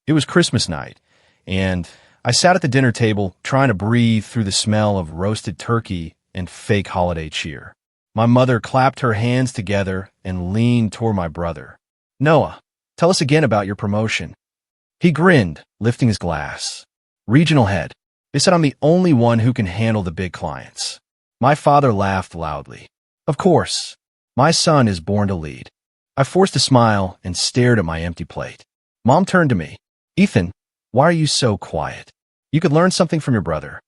It was Christmas night, and I sat at the dinner table trying to breathe through the smell of roasted turkey and fake holiday cheer. My mother clapped her hands together and leaned toward my brother. "Noah, tell us again about your promotion." He grinned, lifting his glass. "Regional head. They said I'm the only one who can handle the big clients." My father laughed loudly. "Of course. My son is born to lead." I forced a smile and stared at my empty plate. Mom turned to me. "Ethan, why are you so quiet? You could learn something from your brother."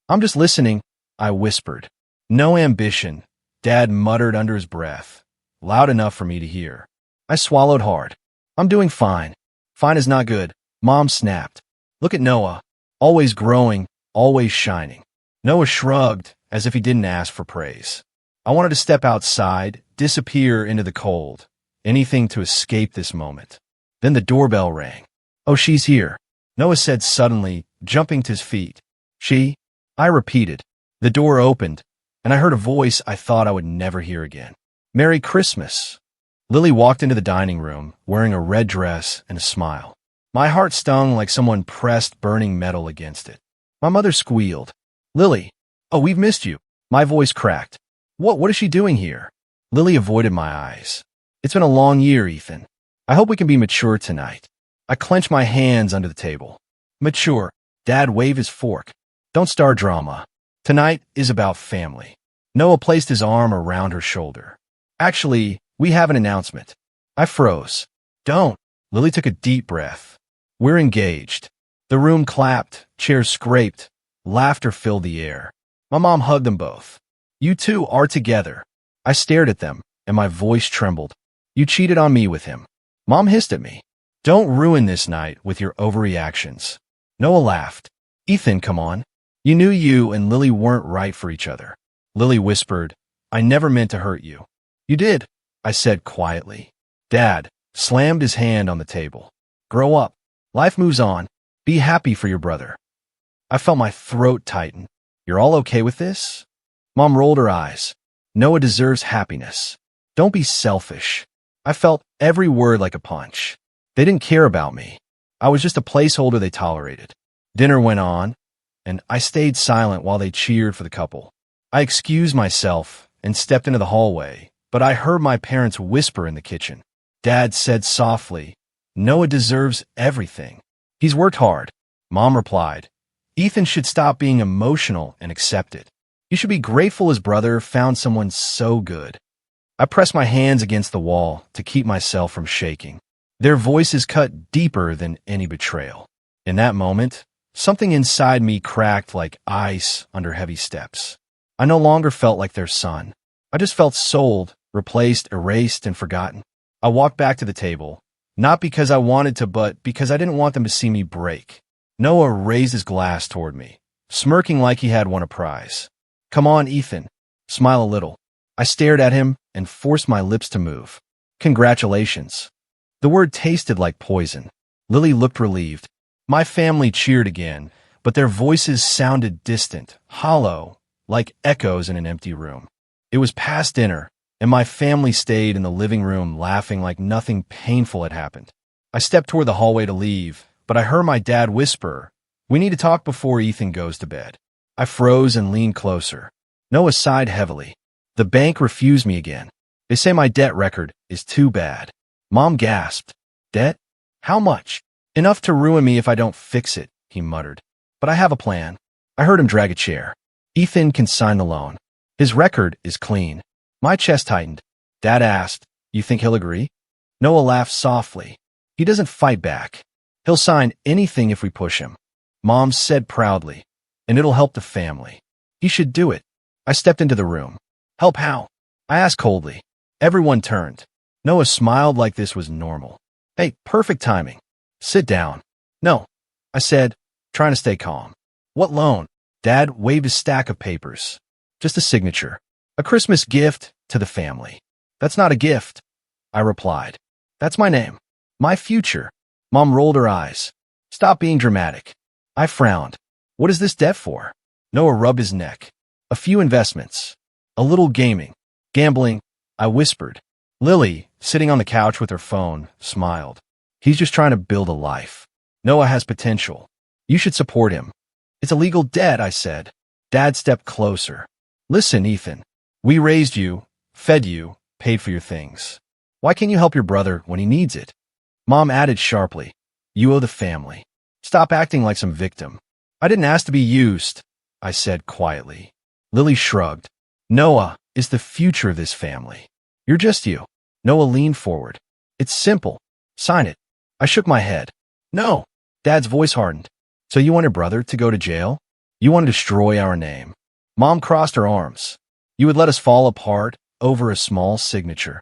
"I'm just listening," I whispered. "No ambition," Dad muttered under his breath, loud enough for me to hear. I swallowed hard. "I'm doing fine." "Fine is not good," Mom snapped. "Look at Noah. Always growing, always shining." Noah shrugged, as if he didn't ask for praise. I wanted to step outside, disappear into the cold, anything to escape this moment. Then the doorbell rang. "Oh, she's here," Noah said suddenly, jumping to his feet. "She?" I repeated. The door opened, and I heard a voice I thought I would never hear again. "Merry Christmas." Lily walked into the dining room, wearing a red dress and a smile. My heart stung like someone pressed burning metal against it. My mother squealed. "Lily, oh, we've missed you." My voice cracked. What is she doing here?" Lily avoided my eyes. "It's been a long year, Ethan. I hope we can be mature tonight." I clenched my hands under the table. "Mature?" Dad waved his fork. "Don't start drama. Tonight is about family." Noah placed his arm around her shoulder. "Actually, we have an announcement." I froze. "Don't." Lily took a deep breath. "We're engaged." The room clapped, chairs scraped, laughter filled the air. My mom hugged them both. "You two are together." I stared at them, and my voice trembled. "You cheated on me with him." Mom hissed at me. "Don't ruin this night with your overreactions." Noah laughed. "Ethan, come on. You knew you and Lily weren't right for each other." Lily whispered, "I never meant to hurt you." "You did," I said quietly. Dad slammed his hand on the table. "Grow up. Life moves on. Be happy for your brother." I felt my throat tighten. "You're all okay with this?" Mom rolled her eyes. "Noah deserves happiness. Don't be selfish." I felt every word like a punch. They didn't care about me. I was just a placeholder they tolerated. Dinner went on, and I stayed silent while they cheered for the couple. I excused myself and stepped into the hallway, but I heard my parents whisper in the kitchen. Dad said softly, "Noah deserves everything. He's worked hard." Mom replied, "Ethan should stop being emotional and accept it. You should be grateful his brother found someone so good." I pressed my hands against the wall to keep myself from shaking. Their voices cut deeper than any betrayal. In that moment, something inside me cracked like ice under heavy steps. I no longer felt like their son. I just felt sold, replaced, erased, and forgotten. I walked back to the table, not because I wanted to, but because I didn't want them to see me break. Noah raised his glass toward me, smirking like he had won a prize. "Come on, Ethan. Smile a little." I stared at him and forced my lips to move. "Congratulations." The word tasted like poison. Lily looked relieved. My family cheered again, but their voices sounded distant, hollow, like echoes in an empty room. It was past dinner, and my family stayed in the living room laughing like nothing painful had happened. I stepped toward the hallway to leave, but I heard my dad whisper, "We need to talk before Ethan goes to bed." I froze and leaned closer. Noah sighed heavily. "The bank refused me again. They say my debt record is too bad." Mom gasped. "Debt? How much?" "Enough to ruin me if I don't fix it," he muttered. "But I have a plan." I heard him drag a chair. "Ethan can sign the loan. His record is clean." My chest tightened. Dad asked, "You think he'll agree?" Noah laughed softly. "He doesn't fight back. He'll sign anything if we push him." Mom said proudly, "And it'll help the family. He should do it." I stepped into the room. "Help how?" I asked coldly. Everyone turned. Noah smiled like this was normal. "Hey, perfect timing. Sit down." "No," I said, trying to stay calm. "What loan?" Dad waved a stack of papers. "Just a signature. A Christmas gift to the family." "That's not a gift," I replied. "That's my name. My future." Mom rolled her eyes. "Stop being dramatic." I frowned. "What is this debt for?" Noah rubbed his neck. "A few investments. A little gaming. Gambling," I whispered. Lily, sitting on the couch with her phone, smiled. "He's just trying to build a life." Noah has potential. You should support him. It's a legal debt, I said. Dad stepped closer. Listen, Ethan. We raised you, fed you, paid for your things. Why can't you help your brother when he needs it? Mom added sharply. You owe the family. Stop acting like some victim. I didn't ask to be used, I said quietly. Lily shrugged. Noah is the future of this family. You're just you. Noah leaned forward. It's simple. Sign it. I shook my head. No. Dad's voice hardened. So you want your brother to go to jail? You want to destroy our name? Mom crossed her arms. You would let us fall apart over a small signature.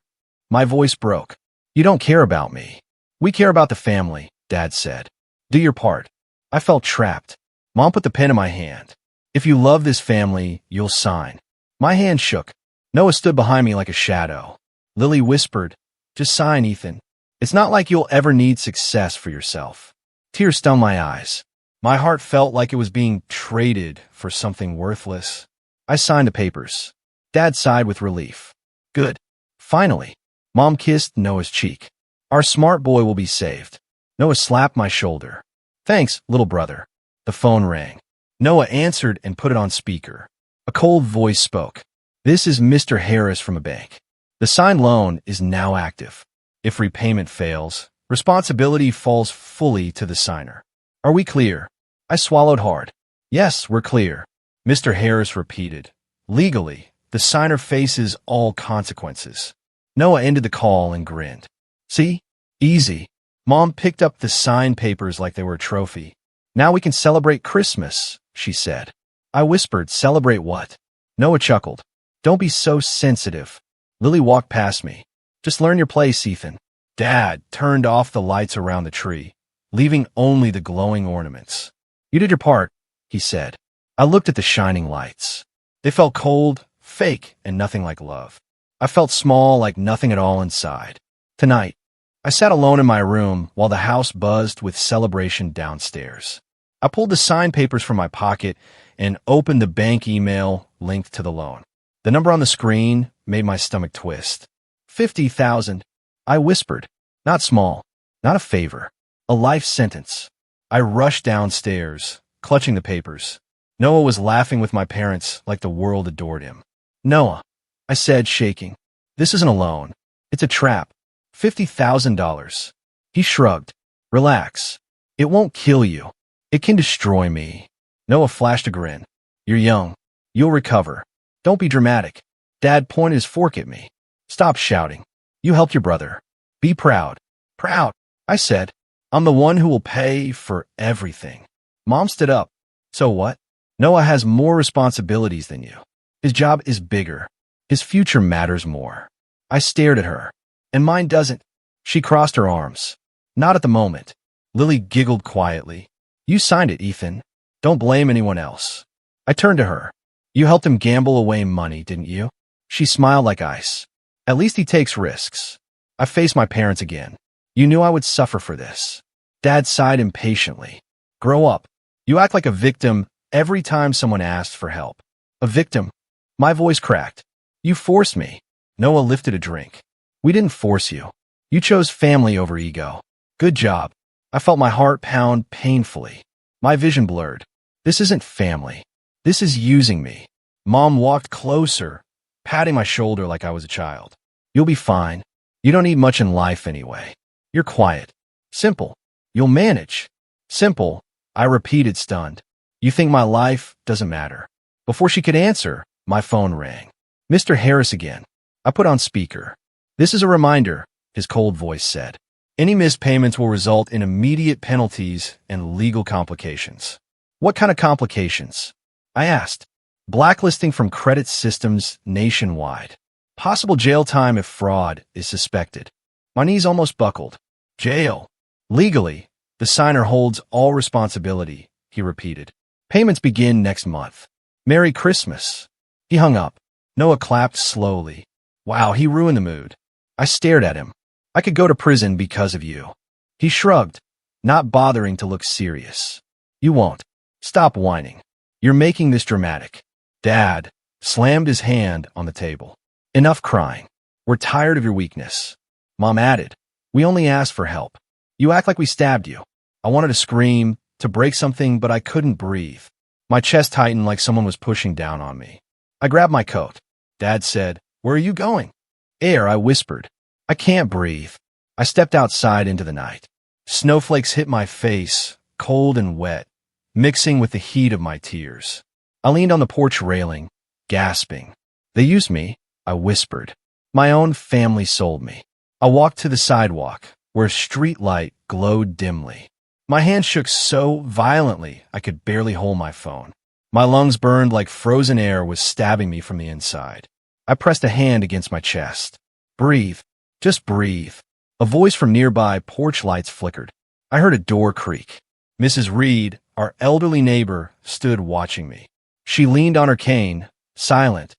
My voice broke. You don't care about me. We care about the family, Dad said. Do your part. I felt trapped. Mom put the pen in my hand. If you love this family, you'll sign. My hand shook. Noah stood behind me like a shadow. Lily whispered, just sign, Ethan. It's not like you'll ever need success for yourself. Tears stung my eyes. My heart felt like it was being traded for something worthless. I signed the papers. Dad sighed with relief. Good. Finally. Mom kissed Noah's cheek. Our smart boy will be saved. Noah slapped my shoulder. Thanks, little brother. The phone rang. Noah answered and put it on speaker. A cold voice spoke. This is Mr. Harris from a bank. The signed loan is now active. If repayment fails, responsibility falls fully to the signer. Are we clear? I swallowed hard. Yes, we're clear. Mr. Harris repeated. Legally, the signer faces all consequences. Noah ended the call and grinned. See? Easy. Mom picked up the signed papers like they were a trophy. Now we can celebrate Christmas, she said. I whispered, celebrate what? Noah chuckled. Don't be so sensitive. Lily walked past me. Just learn your place, Ethan. Dad turned off the lights around the tree, leaving only the glowing ornaments. You did your part, he said. I looked at the shining lights. They felt cold, fake, and nothing like love. I felt small, like nothing at all inside. Tonight, I sat alone in my room while the house buzzed with celebration downstairs. I pulled the signed papers from my pocket and opened the bank email linked to the loan. The number on the screen made my stomach twist. 50,000. I whispered. Not small. Not a favor. A life sentence. I rushed downstairs, clutching the papers. Noah was laughing with my parents like the world adored him. Noah, I said, shaking. This isn't a loan. It's a trap. $50,000. He shrugged. Relax. It won't kill you. It can destroy me. Noah flashed a grin. You're young. You'll recover. Don't be dramatic. Dad pointed his fork at me. Stop shouting. You helped your brother. Be proud. Proud, I said. I'm the one who will pay for everything. Mom stood up. So what? Noah has more responsibilities than you. His job is bigger. His future matters more. I stared at her. And mine doesn't. She crossed her arms. Not at the moment. Lily giggled quietly. You signed it, Ethan. Don't blame anyone else. I turned to her. You helped him gamble away money, didn't you? She smiled like ice. At least he takes risks. I faced my parents again. You knew I would suffer for this. Dad sighed impatiently. Grow up. You act like a victim every time someone asks for help. A victim. My voice cracked. You forced me. Noah lifted a drink. We didn't force you. You chose family over ego. Good job. I felt my heart pound painfully. My vision blurred. This isn't family. This is using me. Mom walked closer, patting my shoulder like I was a child. You'll be fine. You don't need much in life anyway. You're quiet. Simple. You'll manage. Simple, I repeated, stunned. You think my life doesn't matter. Before she could answer, my phone rang. Mr. Harris again. I put on speaker. This is a reminder, his cold voice said. Any missed payments will result in immediate penalties and legal complications. What kind of complications? I asked. Blacklisting from credit systems nationwide. Possible jail time if fraud is suspected. My knees almost buckled. Jail. Legally, the signer holds all responsibility, he repeated. Payments begin next month. Merry Christmas. He hung up. Noah clapped slowly. Wow, he ruined the mood. I stared at him. I could go to prison because of you. He shrugged, not bothering to look serious. You won't. Stop whining. You're making this dramatic. Dad slammed his hand on the table. Enough crying. We're tired of your weakness. Mom added, we only asked for help. You act like we stabbed you. I wanted to scream, to break something, but I couldn't breathe. My chest tightened like someone was pushing down on me. I grabbed my coat. Dad said, "Where are you going?" "Air," I whispered. "I can't breathe." I stepped outside into the night. Snowflakes hit my face, cold and wet, mixing with the heat of my tears. I leaned on the porch railing, gasping. "They used me," I whispered. "My own family sold me." I walked to the sidewalk, where a street light glowed dimly. My hand shook so violently I could barely hold my phone. My lungs burned like frozen air was stabbing me from the inside. I pressed a hand against my chest. "Breathe. Just breathe." A voice from nearby porch lights flickered. I heard a door creak. Mrs. Reed, our elderly neighbor, stood watching me. She leaned on her cane, silent,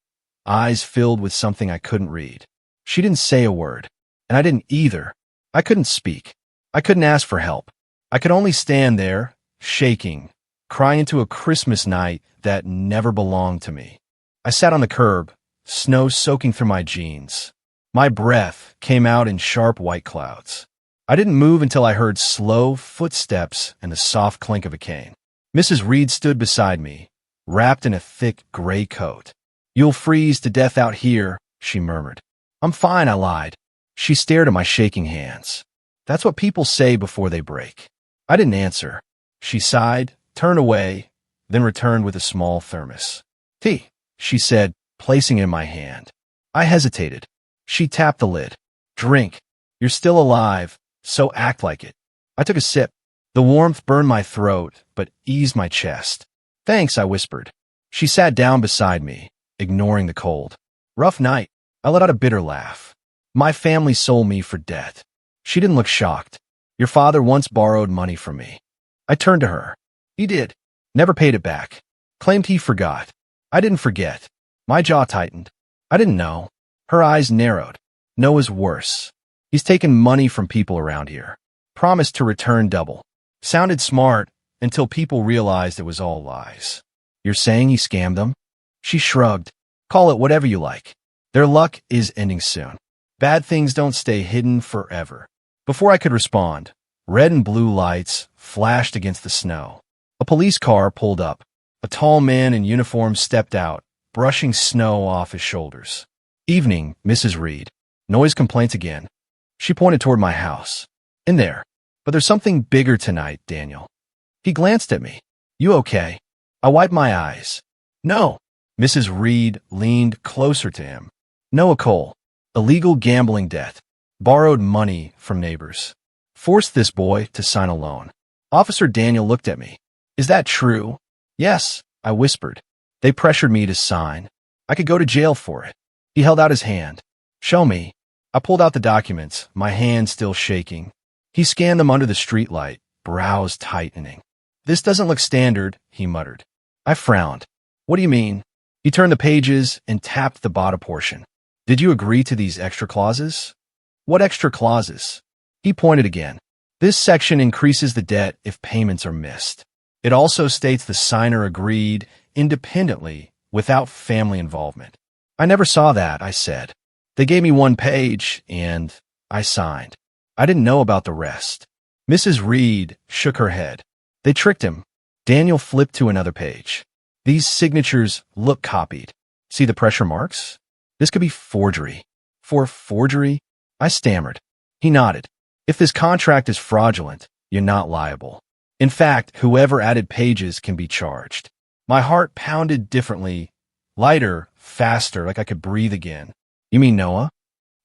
eyes filled with something I couldn't read. She didn't say a word, and I didn't either. I couldn't speak. I couldn't ask for help. I could only stand there, shaking, crying into a Christmas night that never belonged to me. I sat on the curb, snow soaking through my jeans. My breath came out in sharp white clouds. I didn't move until I heard slow footsteps and the soft clink of a cane. Mrs. Reed stood beside me, wrapped in a thick gray coat. "You'll freeze to death out here," she murmured. "I'm fine," I lied. She stared at my shaking hands. "That's what people say before they break." I didn't answer. She sighed, turned away, then returned with a small thermos. "Tea," she said, placing it in my hand. I hesitated. She tapped the lid. "Drink. You're still alive, so act like it." I took a sip. The warmth burned my throat, but eased my chest. "Thanks," I whispered. She sat down beside me, ignoring the cold. "Rough night." I let out a bitter laugh. "My family sold me for debt." She didn't look shocked. "Your father once borrowed money from me." I turned to her. "He did. Never paid it back. Claimed he forgot." I didn't forget. My jaw tightened. "I didn't know." Her eyes narrowed. "No is worse. He's taken money from people around here. Promised to return double." Sounded smart until people realized it was all lies. "You're saying he scammed them?" She shrugged. "Call it whatever you like. Their luck is ending soon. Bad things don't stay hidden forever." Before I could respond, red and blue lights flashed against the snow. A police car pulled up. A tall man in uniform stepped out, brushing snow off his shoulders. "Evening, Mrs. Reed." Noise complaints again. She pointed toward my house. "In there. But there's something bigger tonight, Daniel." He glanced at me. "You okay?" I wiped my eyes. "No." Mrs. Reed leaned closer to him. "Noah Cole. Illegal gambling debt. Borrowed money from neighbors. Forced this boy to sign a loan." Officer Daniel looked at me. "Is that true?" "Yes," I whispered. "They pressured me to sign. I could go to jail for it." He held out his hand. "Show me." I pulled out the documents, my hand still shaking. He scanned them under the streetlight, brows tightening. "This doesn't look standard," he muttered. I frowned. "What do you mean?" He turned the pages and tapped the bottom portion. "Did you agree to these extra clauses?" "What extra clauses?" He pointed again. "This section increases the debt if payments are missed. It also states the signer agreed independently without family involvement." "I never saw that," I said. "They gave me one page, and I signed. I didn't know about the rest." Mrs. Reed shook her head. "They tricked him." Daniel flipped to another page. "These signatures look copied. See the pressure marks? This could be forgery." "For forgery?" I stammered. He nodded. "If this contract is fraudulent, you're not liable. In fact, whoever added pages can be charged." My heart pounded differently, lighter, faster, like I could breathe again. "You mean Noah?"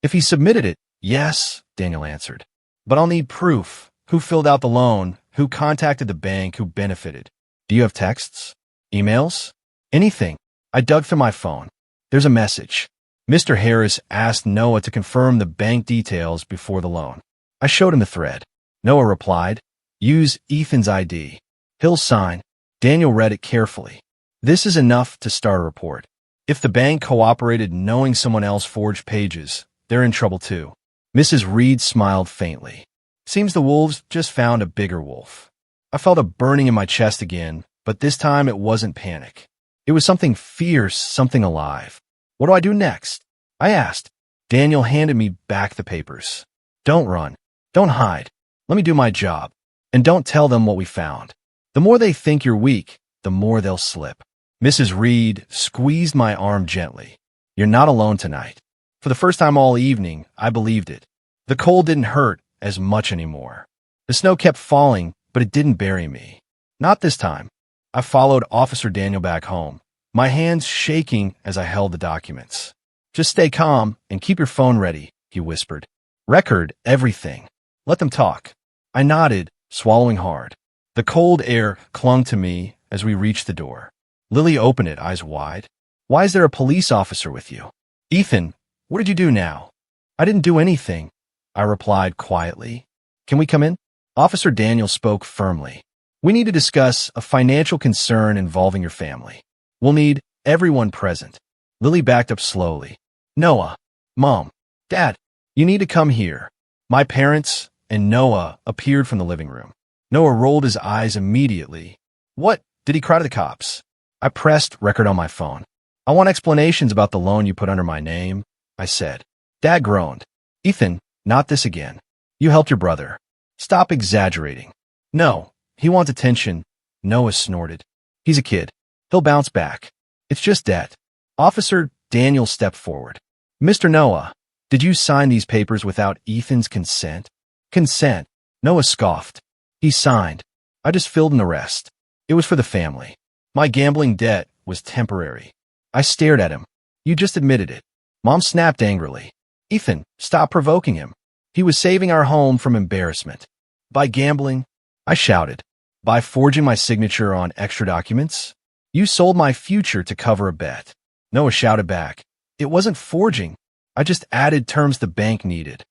"If he submitted it, yes," Daniel answered. "But I'll need proof. Who filled out the loan? Who contacted the bank? Who benefited? Do you have texts? Emails? Anything?" I dug through my phone. There's a message. Mr. Harris asked Noah to confirm the bank details before the loan. I showed him the thread. Noah replied, "Use Ethan's ID. He'll sign." Daniel read it carefully. "This is enough to start a report. If the bank cooperated knowing someone else forged pages, they're in trouble too." Mrs. Reed smiled faintly. "Seems the wolves just found a bigger wolf." I felt a burning in my chest again, but this time it wasn't panic. It was something fierce, something alive. "What do I do next?" I asked. Daniel handed me back the papers. "Don't run. Don't hide. Let me do my job." And don't tell them what we found. The more they think you're weak, the more they'll slip. Mrs. Reed squeezed my arm gently. You're not alone tonight. For the first time all evening, I believed it. The cold didn't hurt as much anymore. The snow kept falling, but it didn't bury me. Not this time. I followed Officer Daniel back home, my hands shaking as I held the documents. Just stay calm and keep your phone ready, he whispered. Record everything. Let them talk. I nodded, swallowing hard. The cold air clung to me as we reached the door. Lily opened it, eyes wide. Why is there a police officer with you? Ethan, what did you do now? I didn't do anything, I replied quietly. Can we come in? Officer Daniel spoke firmly. We need to discuss a financial concern involving your family. We'll need everyone present. Lily backed up slowly. Noah, Mom, Dad, you need to come here. My parents and Noah appeared from the living room. Noah rolled his eyes immediately. What? Did he cry to the cops? I pressed record on my phone. I want explanations about the loan you put under my name, I said. Dad groaned. Ethan, not this again. You helped your brother. Stop exaggerating. No, he wants attention, Noah snorted. He's a kid. He'll bounce back. It's just debt. Officer Daniel stepped forward. Mr. Noah, did you sign these papers without Ethan's consent? Consent? Noah scoffed. He signed. I just filled in the rest. It was for the family. My gambling debt was temporary. I stared at him. You just admitted it. Mom snapped angrily. Ethan, stop provoking him. He was saving our home from embarrassment. By gambling? I shouted. By forging my signature on extra documents? You sold my future to cover a bet. Noah shouted back. It wasn't forging. I just added terms the bank needed.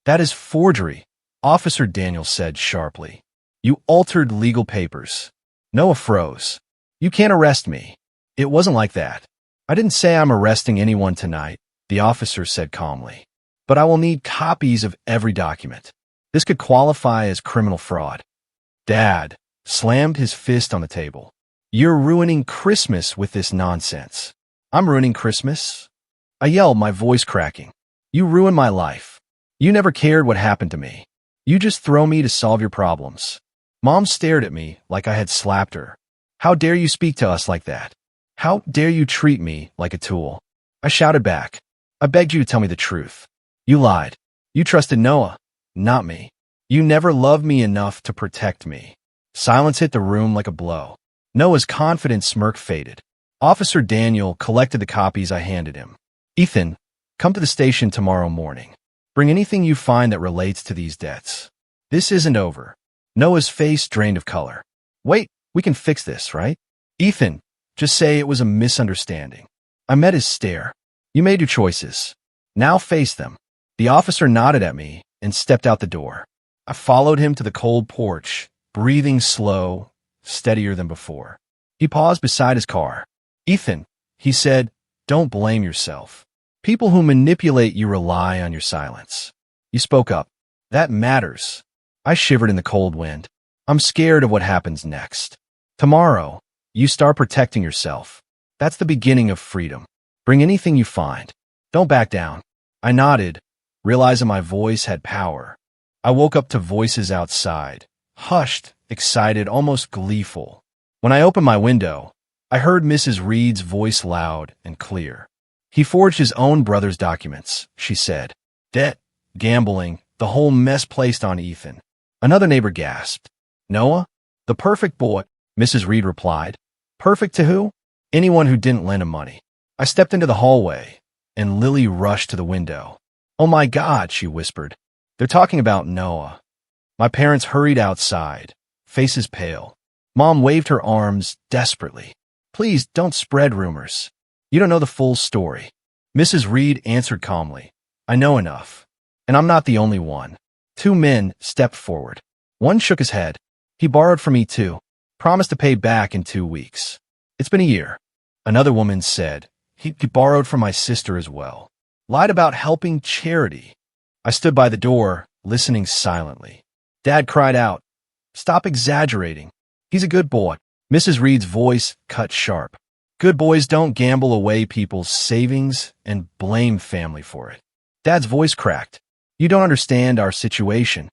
That is forgery, Officer Daniel said sharply. You altered legal papers. Noah froze. You can't arrest me. It wasn't like that. I didn't say I'm arresting anyone tonight, the officer said calmly. But I will need copies of every document. This could qualify as criminal fraud. Dad slammed his fist on the table. You're ruining Christmas with this nonsense. I'm ruining Christmas? I yelled, my voice cracking. You ruined my life. You never cared what happened to me. You just throw me to solve your problems. Mom stared at me like I had slapped her. How dare you speak to us like that? How dare you treat me like a tool? I shouted back. I begged you to tell me the truth. You lied. You trusted Noah, not me. You never loved me enough to protect me. Silence hit the room like a blow. Noah's confident smirk faded. Officer Daniel collected the copies I handed him. Ethan, come to the station tomorrow morning. Bring anything you find that relates to these debts. This isn't over. Noah's face drained of color. Wait, we can fix this, right? Ethan, just say it was a misunderstanding. I met his stare. You made your choices. Now face them. The officer nodded at me and stepped out the door. I followed him to the cold porch, breathing slow, steadier than before. He paused beside his car. Ethan, he said, don't blame yourself. People who manipulate you rely on your silence. You spoke up. That matters. I shivered in the cold wind. I'm scared of what happens next. Tomorrow, you start protecting yourself. That's the beginning of freedom. Bring anything you find. Don't back down. I nodded, realizing my voice had power. I woke up to voices outside, hushed, excited, almost gleeful. When I opened my window, I heard Mrs. Reed's voice loud and clear. He forged his own brother's documents, she said. Debt, gambling, the whole mess placed on Ethan. Another neighbor gasped. Noah? The perfect boy, Mrs. Reed replied. Perfect to who? Anyone who didn't lend him money. I stepped into the hallway, and Lily rushed to the window. Oh my God, she whispered. They're talking about Noah. My parents hurried outside, faces pale. Mom waved her arms desperately. Please don't spread rumors. You don't know the full story. Mrs. Reed answered calmly. I know enough. And I'm not the only one. Two men stepped forward. One shook his head. He borrowed from me too. Promised to pay back in 2 weeks. It's been a year. Another woman said. He borrowed from my sister as well. Lied about helping charity. I stood by the door, listening silently. Dad cried out. Stop exaggerating. He's a good boy. Mrs. Reed's voice cut sharp. Good boys don't gamble away people's savings and blame family for it. Dad's voice cracked. You don't understand our situation.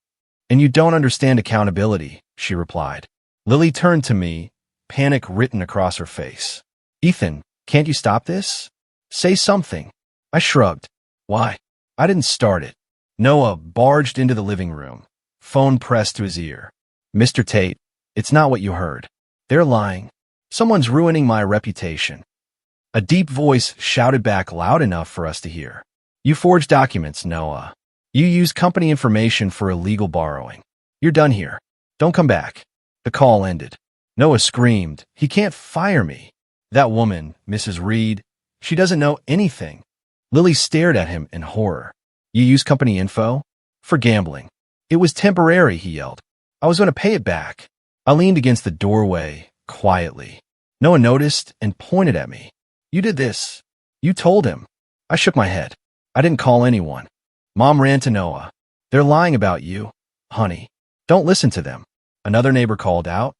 And you don't understand accountability, she replied. Lily turned to me, panic written across her face. Ethan, can't you stop this? Say something. I shrugged. Why? I didn't start it. Noah barged into the living room, phone pressed to his ear. Mr. Tate, it's not what you heard. They're lying. Someone's ruining my reputation. A deep voice shouted back loud enough for us to hear. You forged documents, Noah. You used company information for illegal borrowing. You're done here. Don't come back. The call ended. Noah screamed, he can't fire me. That woman, Mrs. Reed, she doesn't know anything. Lily stared at him in horror. You used company info? For gambling. It was temporary, he yelled. I was going to pay it back. I leaned against the doorway, quietly. Noah noticed and pointed at me. You did this. You told him. I shook my head. I didn't call anyone. Mom ran to Noah. They're lying about you. Honey, don't listen to them. Another neighbor called out.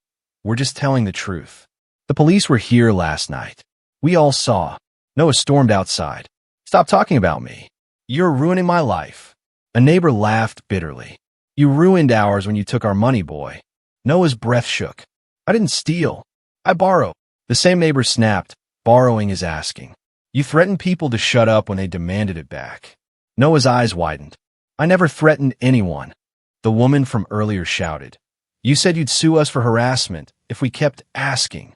We're just telling the truth. The police were here last night. We all saw. Noah stormed outside. Stop talking about me. You're ruining my life. A neighbor laughed bitterly. You ruined ours when you took our money, boy. Noah's breath shook. I didn't steal. I borrowed. The same neighbor snapped. Borrowing is asking. You threatened people to shut up when they demanded it back. Noah's eyes widened. I never threatened anyone. The woman from earlier shouted. You said you'd sue us for harassment if we kept asking.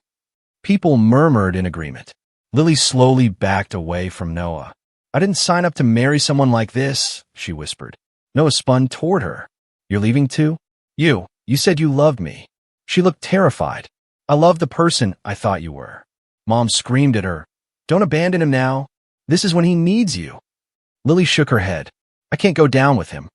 People murmured in agreement. Lily slowly backed away from Noah. I didn't sign up to marry someone like this, she whispered. Noah spun toward her. You're leaving too? You said you loved me. She looked terrified. I love the person I thought you were. Mom screamed at her. Don't abandon him now. This is when he needs you. Lily shook her head. I can't go down with him.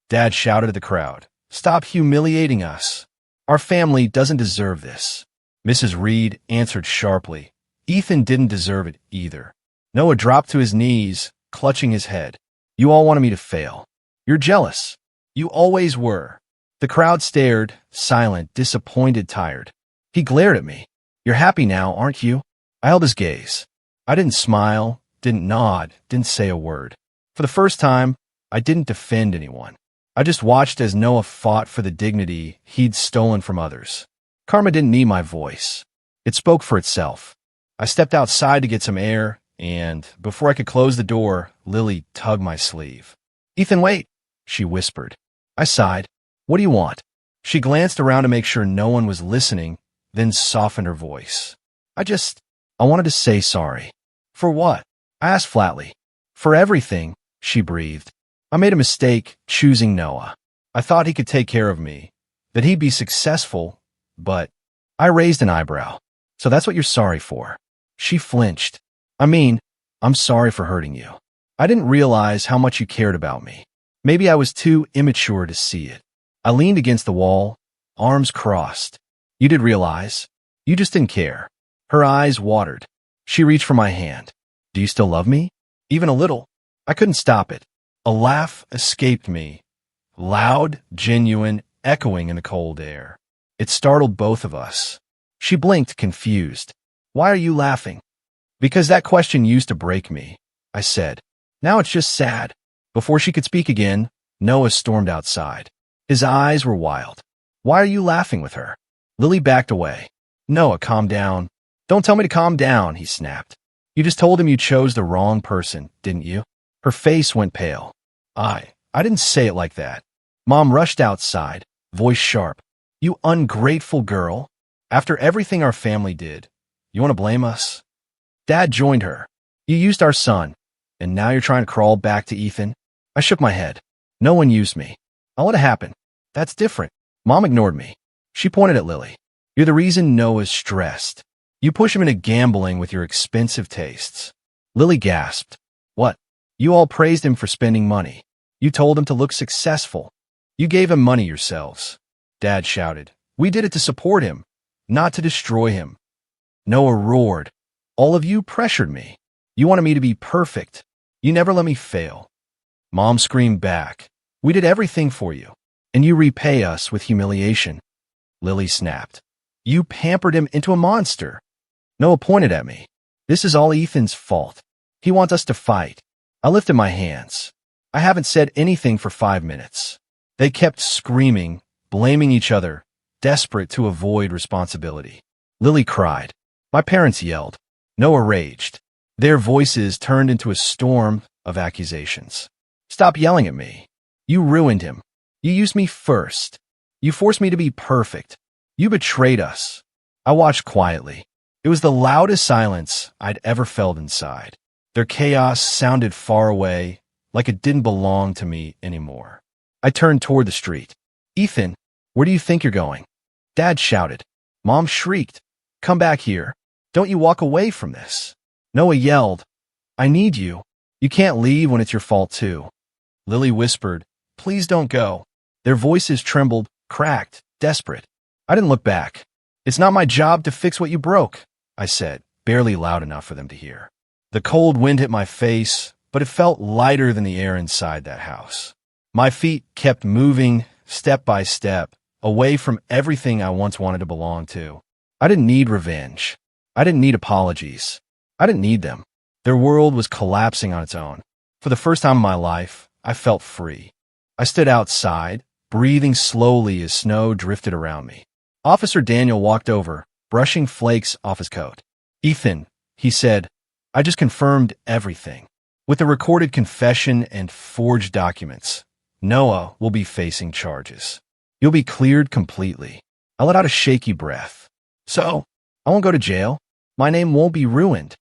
Dad shouted at the crowd. Stop humiliating us. Our family doesn't deserve this. Mrs. Reed answered sharply. Ethan didn't deserve it either. Noah dropped to his knees, clutching his head. You all wanted me to fail. You're jealous. You always were. The crowd stared, silent, disappointed, tired. He glared at me. You're happy now, aren't you? I held his gaze. I didn't smile, didn't nod, didn't say a word. For the first time, I didn't defend anyone. I just watched as Noah fought for the dignity he'd stolen from others. Karma didn't need my voice. It spoke for itself. I stepped outside to get some air, and before I could close the door, Lily tugged my sleeve. Ethan, wait, she whispered. I sighed. What do you want? She glanced around to make sure no one was listening, then softened her voice. I wanted to say sorry. For what? I asked flatly. For everything, she breathed. I made a mistake choosing Noah. I thought he could take care of me, that he'd be successful, but I raised an eyebrow. So that's what you're sorry for. She flinched. I'm sorry for hurting you. I didn't realize how much you cared about me. Maybe I was too immature to see it. I leaned against the wall, arms crossed. You did realize. You just didn't care. Her eyes watered. She reached for my hand. Do you still love me? Even a little. I couldn't stop it. A laugh escaped me. Loud, genuine, echoing in the cold air. It startled both of us. She blinked, confused. Why are you laughing? Because that question used to break me, I said. Now it's just sad. Before she could speak again, Noah stormed outside. His eyes were wild. Why are you laughing with her? Lily backed away. Noah, calm down. Don't tell me to calm down, he snapped. You just told him you chose the wrong person, didn't you? Her face went pale. I didn't say it like that. Mom rushed outside, voice sharp. You ungrateful girl. After everything our family did, you want to blame us? Dad joined her. You used our son, and now you're trying to crawl back to Ethan? I shook my head. No one used me. I'll let it happen. That's different. Mom ignored me. She pointed at Lily. You're the reason Noah's stressed. You push him into gambling with your expensive tastes. Lily gasped. What? You all praised him for spending money. You told him to look successful. You gave him money yourselves. Dad shouted. We did it to support him, not to destroy him. Noah roared. All of you pressured me. You wanted me to be perfect. You never let me fail. Mom screamed back. We did everything for you, and you repay us with humiliation. Lily snapped. You pampered him into a monster. Noah pointed at me. This is all Ethan's fault. He wants us to fight. I lifted my hands. I haven't said anything for 5 minutes. They kept screaming, blaming each other, desperate to avoid responsibility. Lily cried. My parents yelled. Noah raged. Their voices turned into a storm of accusations. Stop yelling at me. You ruined him. You used me first. You forced me to be perfect. You betrayed us. I watched quietly. It was the loudest silence I'd ever felt inside. Their chaos sounded far away, like it didn't belong to me anymore. I turned toward the street. Ethan, where do you think you're going? Dad shouted. Mom shrieked. Come back here. Don't you walk away from this. Noah yelled. I need you. You can't leave when it's your fault too. Lily whispered, please don't go. Their voices trembled, cracked, desperate. I didn't look back. It's not my job to fix what you broke, I said, barely loud enough for them to hear. The cold wind hit my face, but it felt lighter than the air inside that house. My feet kept moving, step by step, away from everything I once wanted to belong to. I didn't need revenge. I didn't need apologies. I didn't need them. Their world was collapsing on its own. For the first time in my life, I felt free. I stood outside, breathing slowly as snow drifted around me. Officer Daniel walked over, brushing flakes off his coat. Ethan, he said, I just confirmed everything. With the recorded confession and forged documents, Noah will be facing charges. You'll be cleared completely. I let out a shaky breath. So, I won't go to jail? My name won't be ruined.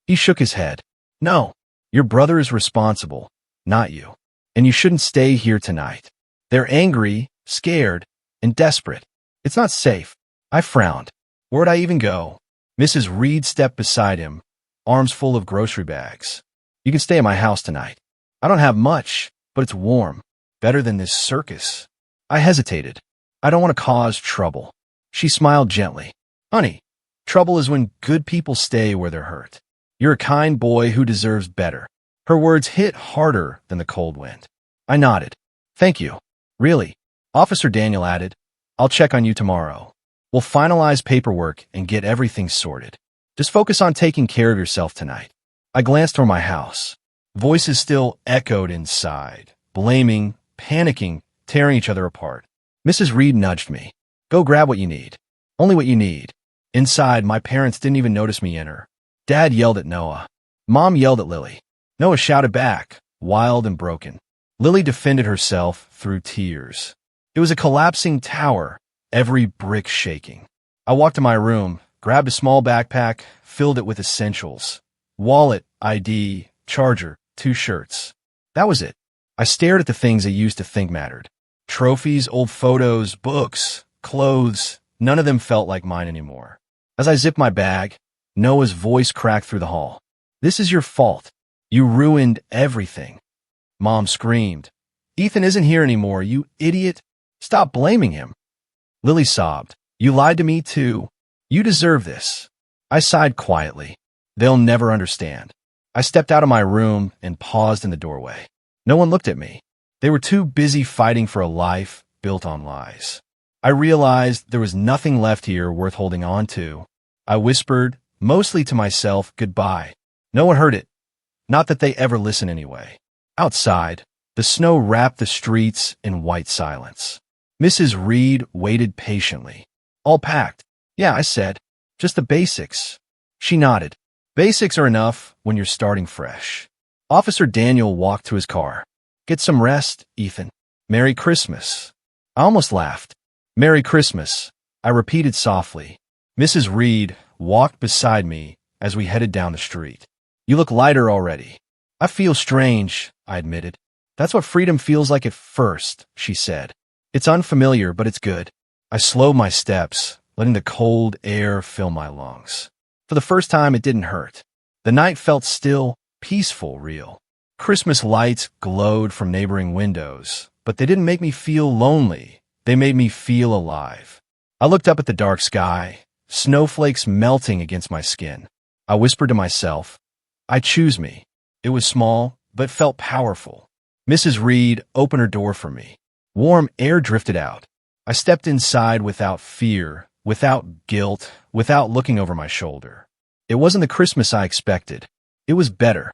He shook his head. No, your brother is responsible, not you. And you shouldn't stay here tonight. They're angry, scared, and desperate. It's not safe. I frowned. Where'd I even go? Mrs. Reed stepped beside him, arms full of grocery bags. You can stay at my house tonight. I don't have much, but it's warm. Better than this circus. I hesitated. I don't want to cause trouble. She smiled gently. Honey, trouble is when good people stay where they're hurt. You're a kind boy who deserves better. Her words hit harder than the cold wind. I nodded. Thank you. Really? Officer Daniel added, I'll check on you tomorrow. We'll finalize paperwork and get everything sorted. Just focus on taking care of yourself tonight. I glanced toward my house. Voices still echoed inside, blaming, panicking, tearing each other apart. Mrs. Reed nudged me. Go grab what you need. Only what you need. Inside, my parents didn't even notice me enter. Dad yelled at Noah. Mom yelled at Lily. Noah shouted back, wild and broken. Lily defended herself through tears. It was a collapsing tower, every brick shaking. I walked to my room, grabbed a small backpack, filled it with essentials. Wallet, ID, charger, 2 shirts. That was it. I stared at the things I used to think mattered. Trophies, old photos, books, clothes, none of them felt like mine anymore. As I zipped my bag, Noah's voice cracked through the hall. This is your fault. You ruined everything. Mom screamed. Ethan isn't here anymore, you idiot. Stop blaming him. Lily sobbed. You lied to me too. You deserve this. I sighed quietly. They'll never understand. I stepped out of my room and paused in the doorway. No one looked at me. They were too busy fighting for a life built on lies. I realized there was nothing left here worth holding on to. I whispered, mostly to myself, goodbye. No one heard it. Not that they ever listen anyway. Outside, the snow wrapped the streets in white silence. Mrs. Reed waited patiently. All packed. Yeah, I said. Just the basics. She nodded. Basics are enough when you're starting fresh. Officer Daniel walked to his car. Get some rest, Ethan. Merry Christmas. I almost laughed. Merry Christmas, I repeated softly. Mrs. Reed walked beside me as we headed down the street. You look lighter already. I feel strange, I admitted. That's what freedom feels like at first, she said. It's unfamiliar, but it's good. I slowed my steps, letting the cold air fill my lungs. For the first time, it didn't hurt. The night felt still, peaceful, real. Christmas lights glowed from neighboring windows, but they didn't make me feel lonely. They made me feel alive. I looked up at the dark sky, snowflakes melting against my skin. I whispered to myself, I choose me. It was small, but felt powerful. Mrs. Reed opened her door for me. Warm air drifted out. I stepped inside without fear, without guilt, without looking over my shoulder. It wasn't the Christmas I expected. It was better.